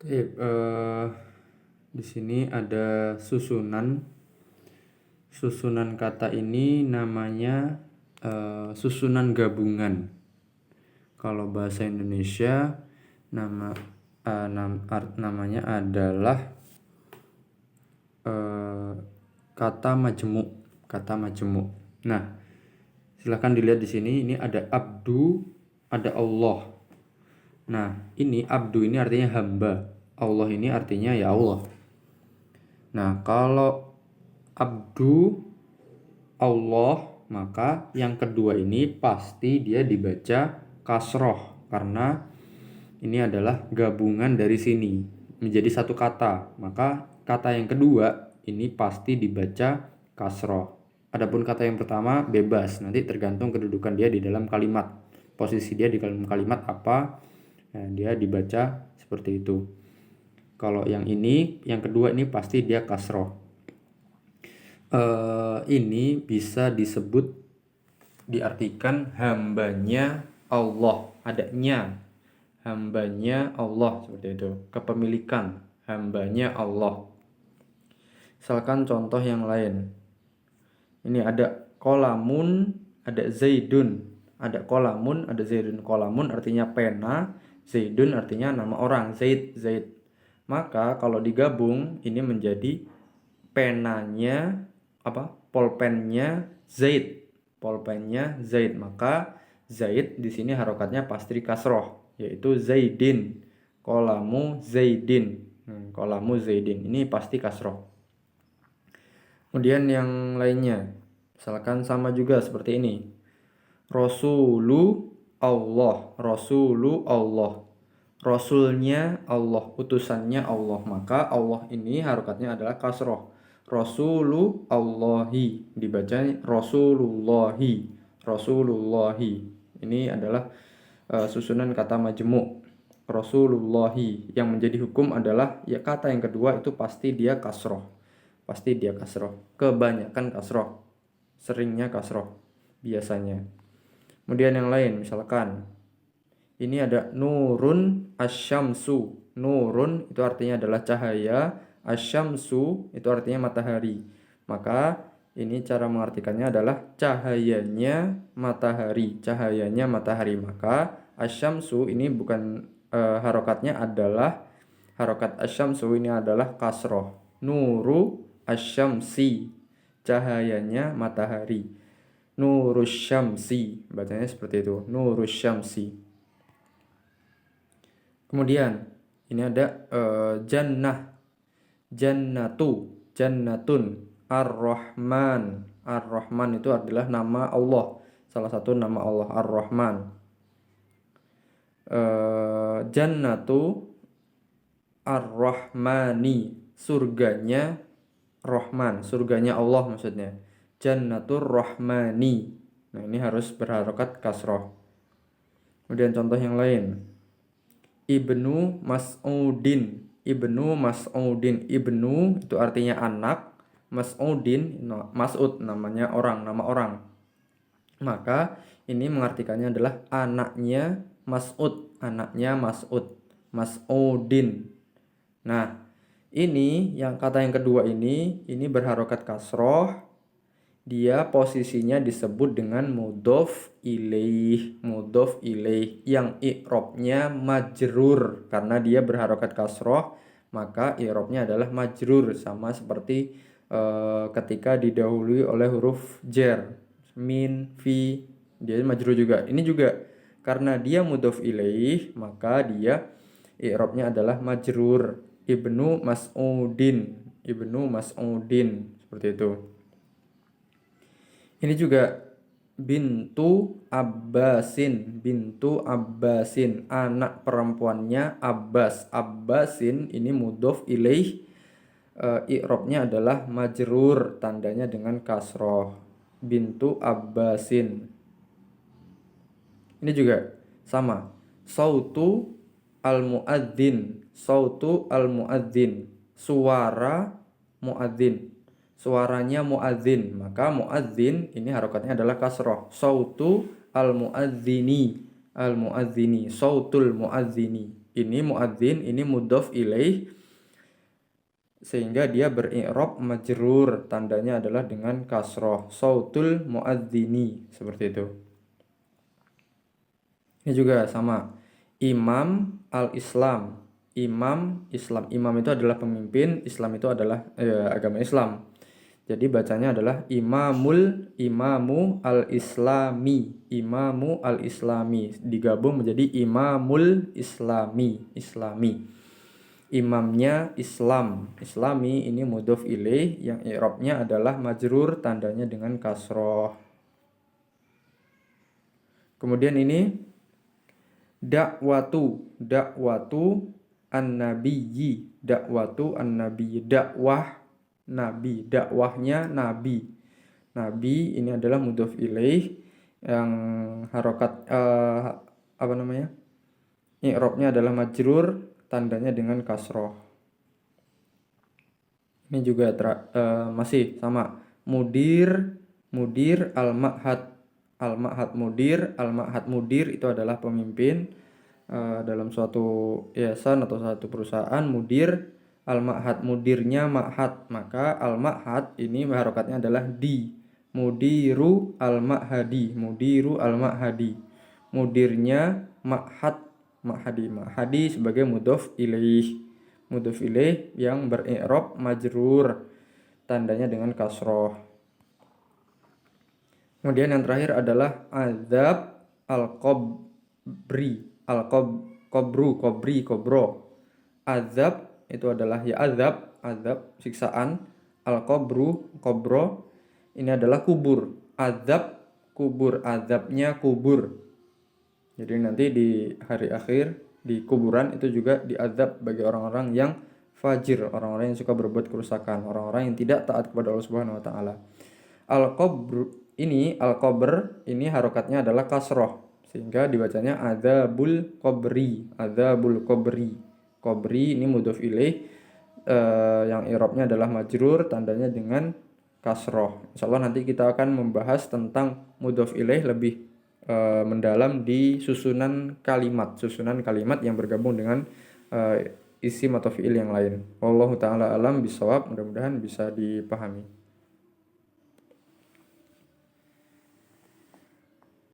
Di sini ada susunan kata ini namanya susunan gabungan. Kalau bahasa Indonesia namanya adalah kata majemuk. Nah, silahkan dilihat di sini. Ini ada abdu, ada Allah. Nah, ini abdu ini artinya hamba. Allah ini artinya ya Allah. Nah, kalau abdu Allah, maka yang kedua ini pasti dia dibaca kasroh, karena ini adalah gabungan dari sini menjadi satu kata. Maka kata yang kedua ini pasti dibaca kasroh. Adapun kata yang pertama bebas, nanti tergantung kedudukan dia di dalam kalimat. Posisi dia di dalam kalimat apa, nah, dia dibaca seperti itu. Kalau yang kedua ini pasti dia kasroh. Ini bisa disebut, diartikan hambanya Allah, adanya hambanya Allah, seperti itu. Kepemilikan hambanya Allah. Misalkan contoh yang lain. Ini ada kolamun, ada zaidun. Ada kolamun, ada zaidun. Kolamun artinya pena, zaidun artinya nama orang, Zaid. Maka kalau digabung ini menjadi penanya polpennya Zaid. Maka Zaid di sini harokatnya pasti kasroh, yaitu Zaidin. Kolamu Zaidin. Ini pasti kasroh. Kemudian yang lainnya, misalkan sama juga seperti ini. Rasulu Allah. Rasulnya Allah, utusannya Allah. Maka Allah ini harokatnya adalah kasroh. Rasulu Allahi, dibaca Rasulullahi. Ini adalah susunan kata majemuk. Rasulullahi. Yang menjadi hukum adalah ya kata yang kedua itu pasti dia kasroh. Kebanyakan kasroh. Seringnya kasroh biasanya. Kemudian yang lain, misalkan ini ada nurun asyamsu. Nurun itu artinya adalah cahaya, asyamsu itu artinya matahari. Maka ini cara mengartikannya adalah cahayanya matahari. Maka asyamsu ini bukan harokatnya adalah harokat asyamsu ini adalah kasroh. Nuru asyamsi, cahayanya matahari. Nurus syamsi, bacanya seperti itu. Nurus syamsi. Kemudian ini ada jannatun, ar-Rahman itu adalah nama Allah, salah satu nama Allah, ar-Rahman. Jannatu ar-Rahmani, surganya Rahman, surganya Allah maksudnya. Jannatur Rahmani. Nah, ini harus berharokat kasroh. Kemudian contoh yang lain. Ibnu Mas'udin. Ibnu itu artinya anak. Mas'udin, Mas'ud namanya orang, nama orang. Maka ini mengartikannya adalah anaknya Mas'ud. Mas'udin. Nah, ini yang kata yang kedua ini berharokat kasroh. Dia posisinya disebut dengan mudhof ilaih yang i'robnya majrur, karena dia berharokat kasroh maka i'robnya adalah majrur, sama seperti ketika didahului oleh huruf jar, min, fi, dia majrur juga. Ini juga karena dia mudhof ilaih maka dia i'robnya adalah majrur. Ibnu Mas'udin seperti itu. Ini juga bintu Abbasin, anak perempuannya Abbasin ini mudhof ilaih, i'robnya adalah majrur, tandanya dengan kasroh. Bintu Abbasin. Ini juga sama. Sautu al-muadzin, suara muadzin. Suaranya muadzin, maka muadzin ini harokatnya adalah kasroh. Sautu al-muadzini, al-muadzini, sautul muadzini. Ini muadzin, ini mudhof ilaih, sehingga dia beri'rab majrur, tandanya adalah dengan kasroh, sautul muadzini, seperti itu. Ini juga sama, imam al-islam, imam Islam. Imam itu adalah pemimpin, Islam itu adalah agama Islam. Jadi bacanya adalah imamu al-islami, imamu al-islami, digabung menjadi imamul islami. Imamnya Islam, islami ini mudhof ilaih yang i'rabnya adalah majrur, tandanya dengan kasroh. Kemudian ini dakwatu an-nabiyyi, dakwah nabi, dakwahnya nabi. Nabi ini adalah mudhof ilaih yang harokat i'rabnya adalah majrur, tandanya dengan kasroh. Ini juga masih sama, mudir al-ma'had mudir itu adalah pemimpin dalam suatu yayasan atau suatu perusahaan. Mudir al-ma'had, mudirnya ma'had, maka al-ma'had ini harokatnya adalah di, mudiru al-ma'hadi, mudirnya ma'hadi sebagai mudhof ilaih yang beri'rab majrur, tandanya dengan kasroh. Kemudian yang terakhir adalah azab al-qabri, kobro. Azab itu adalah ya azab siksaan, al-qabro ini adalah kubur, azab kubur, azabnya kubur. Jadi nanti di hari akhir di kuburan itu juga diazab bagi orang-orang yang fajir, orang-orang yang suka berbuat kerusakan, orang-orang yang tidak taat kepada Allah Subhanahu wa taala. Al-qabr ini harokatnya adalah kasroh, sehingga dibacanya adzabul qabri. Qabri ini mudhof ilaih yang i'rabnya adalah majrur, tandanya dengan kasroh. Insyaallah nanti kita akan membahas tentang mudhof ilaih lebih mendalam di susunan kalimat yang bergabung dengan isim atau fiil yang lain. Wallahu taala alam bisawab, mudah-mudahan bisa dipahami.